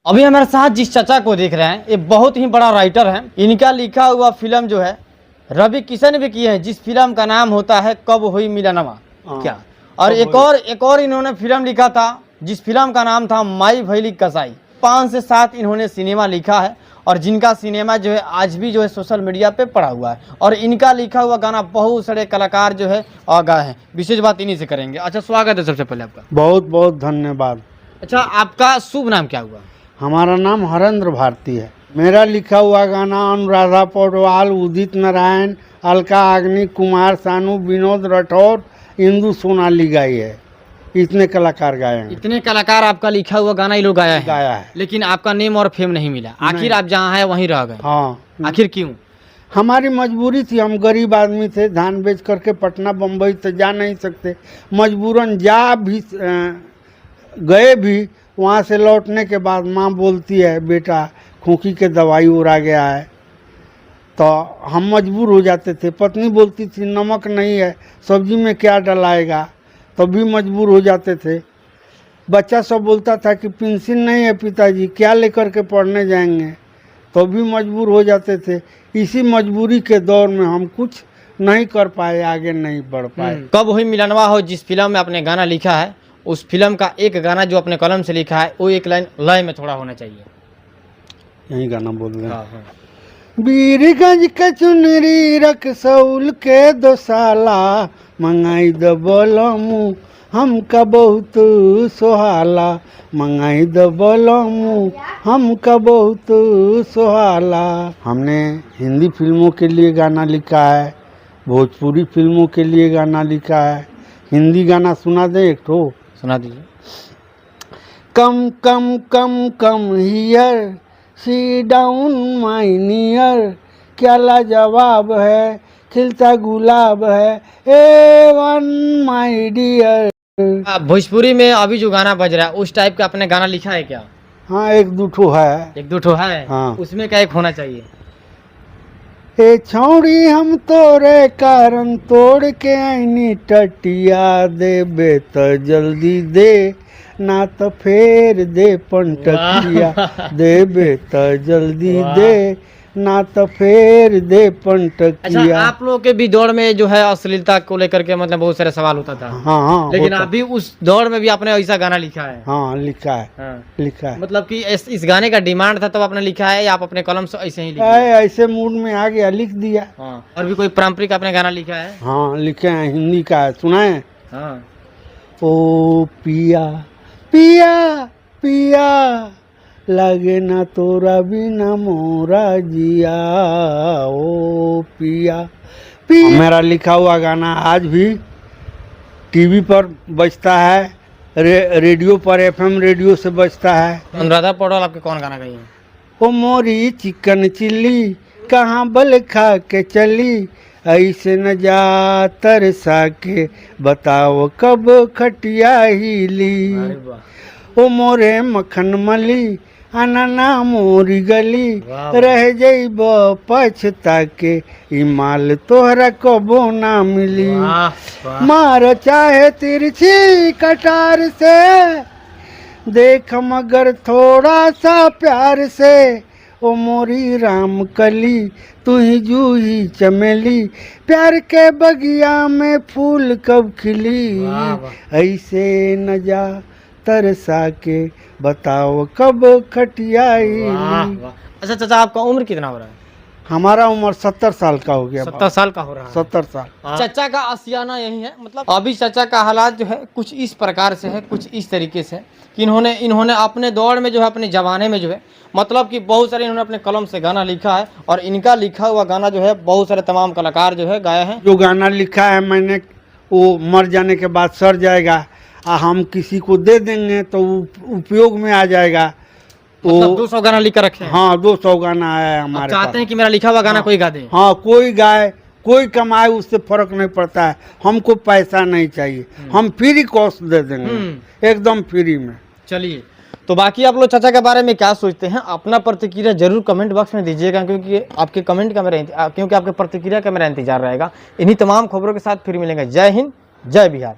अभी हमारे साथ जिस चाचा को देख रहे हैं ये बहुत ही बड़ा राइटर है। इनका लिखा हुआ फिल्म जो है रवि किशन भी की है, जिस फिल्म का नाम होता है कब हुई मिलनवा क्या। और एक और इन्होंने फिल्म लिखा था जिस फिल्म का नाम था माई भैली कसाई। 5 से 7 इन्होंने सिनेमा लिखा है और जिनका सिनेमा जो है आज भी जो है सोशल मीडिया पे पड़ा हुआ है। और इनका लिखा हुआ गाना बहुत सारे कलाकार जो है गाए हैं। विशेष बात इन्हीं से करेंगे। अच्छा, स्वागत है सबसे पहले आपका। बहुत बहुत धन्यवाद। अच्छा, आपका शुभ नाम क्या हुआ? हमारा नाम हरेंद्र भारती है। मेरा लिखा हुआ गाना अनुराधा पौडवाल, उदित नारायण, अलका याग्निक, कुमार सानू, विनोद राठौर, इंदु सोनाली गाई है। इतने कलाकार गाए हैं। इतने कलाकार आपका लिखा हुआ गाना ये लोग गाया है, लेकिन आपका नेम और फेम नहीं मिला। आखिर आप जहाँ है वहीं रह गए। हाँ, आखिर क्यों? हमारी मजबूरी थी। हम गरीब आदमी थे, धान बेच करके पटना बम्बई तो जा नहीं सकते। मजबूरन जा भी गए भी, वहाँ से लौटने के बाद माँ बोलती है बेटा खोखी के दवाई उड़ा गया है, तो हम मजबूर हो जाते थे। पत्नी बोलती थी नमक नहीं है सब्जी में क्या डलाएगा, तो भी मजबूर हो जाते थे। बच्चा सब बोलता था कि पेंसिल नहीं है पिताजी क्या लेकर के पढ़ने जाएंगे, तो भी मजबूर हो जाते थे। इसी मजबूरी के दौर में हम कुछ नहीं कर पाए, आगे नहीं बढ़ पाए। कब हुई मिलनवा हो जिस फिल्म में आपने गाना लिखा है, उस फिल्म का एक गाना जो अपने कलम से लिखा है वो एक लाइन लय में थोड़ा होना चाहिए। यही गाना बोल रहे हैं। हाँ। बीरगंज के चुनरी रक्सौल के दोसाला, मंगाई द बोलमू हमका बहुत सोहाला, मंगाई द बोलमू हमका बहुत सोहाला। हमने हिंदी फिल्मों के लिए गाना लिखा है, भोजपुरी फिल्मों के लिए गाना लिखा है। हिंदी गाना सुना दें एक ठो? सुना दीजिए। Come come come come here sit down my near, क्या लाजवाब है खिलता गुलाब है A one my dear. Bhojpuri में अभी जो गाना बज रहा है उस टाइप का आपने गाना लिखा है क्या? हाँ, एक दो ठो है। एक दो ठो है? हाँ। उसमें क्या एक होना चाहिए? ए छौड़ी हम तोरे कारण तोड़ के आईनी टटिया, देबे तो जल्दी दे ना तो फेर दे पंटकिया, देबे तो जल्दी दे ना तो फेर दे पंटकिया। अच्छा, आप लोगों के भी दौर में जो है अश्लीलता को लेकर के मतलब बहुत सारे सवाल होता था। हाँ, लेकिन अभी उस दौर में भी आपने ऐसा गाना लिखा है? हाँ, लिखा है। हाँ। लिखा है। मतलब कि इस गाने का डिमांड था तब आपने लिखा है या आप अपने कलम से ऐसे ही लिखा? ऐसे मूड में आ गया लिख दिया। हाँ। और भी कोई पारंपरिक आपने गाना लिखा है? हाँ, लिखे हैं। हिंदी का है, सुनाए? हाँ। ओ पिया पिया पिया, लगे ना तोरा बिना मोरा जिया, ओ पिया पिया। मेरा लिखा हुआ गाना आज भी टीवी पर बजता है, रेडियो पर, एफएम रेडियो से बजता है। अनुराधा पौडवाल आपके कौन गाना गाई है? ओ मोरी चिकन चिल्ली कहाँ बल खा के चली, ऐसे न जा तरसा के बताओ कब खटिया हिली। अरे वाह। ओ मोरे मखन मली अनना मोरी गली, वाह। रह जइब पछता के ई माल तोहरा कबो ना मिली। वाह, वाह। मार चाहे तिरछी कटार से, देख मगर थोड़ा सा प्यार से, ओ मोरी राम कली तू ही जूही चमेली, प्यार के बगिया में फूल कब खिली, वाह, वाह। ऐसे न जा तरसा के बताओ कब खटियाई। वाह, वाह। अच्छा चाचा, आपका उम्र कितना हो रहा है? हमारा उम्र 70 साल का हो गया। 70 साल का हो रहा है। 70 साल। चाचा का आशियाना यही है। मतलब अभी चाचा का हालात जो है कुछ इस प्रकार से है, कुछ इस तरीके से कि इन्होंने अपने दौर में जो है, अपने जमाने में जो है, मतलब कि बहुत सारे इन्होंने अपने कलम से गाना लिखा है और इनका लिखा हुआ गाना जो है बहुत सारे तमाम कलाकार जो है गाए हैं। जो गाना लिखा है मैंने, वो मर जाने के बाद सड़ जाएगा, हम किसी को दे देंगे तो उपयोग में आ जाएगा। मतलब 200 गाना लिख कर रखे हैं? हाँ, 200 गाना है हमारे पास। चाहते हैं कि मेरा लिखा हुआ गाना कोई गा दे? हाँ, कोई गाए कोई कमाए उससे फर्क नहीं पड़ता है, हमको पैसा नहीं चाहिए, हम फ्री कॉस्ट दे देंगे, एकदम फ्री में। चलिए, तो बाकी आप लोग चाचा के बारे में क्या सोचते हैं अपना प्रतिक्रिया जरूर कमेंट बॉक्स में दीजिएगा, क्योंकि आपके कमेंट का क्योंकि आपके प्रतिक्रिया का मेरा इंतजार रहेगा। इन्हीं तमाम खबरों के साथ फिर मिलेंगे। जय हिंद, जय बिहार।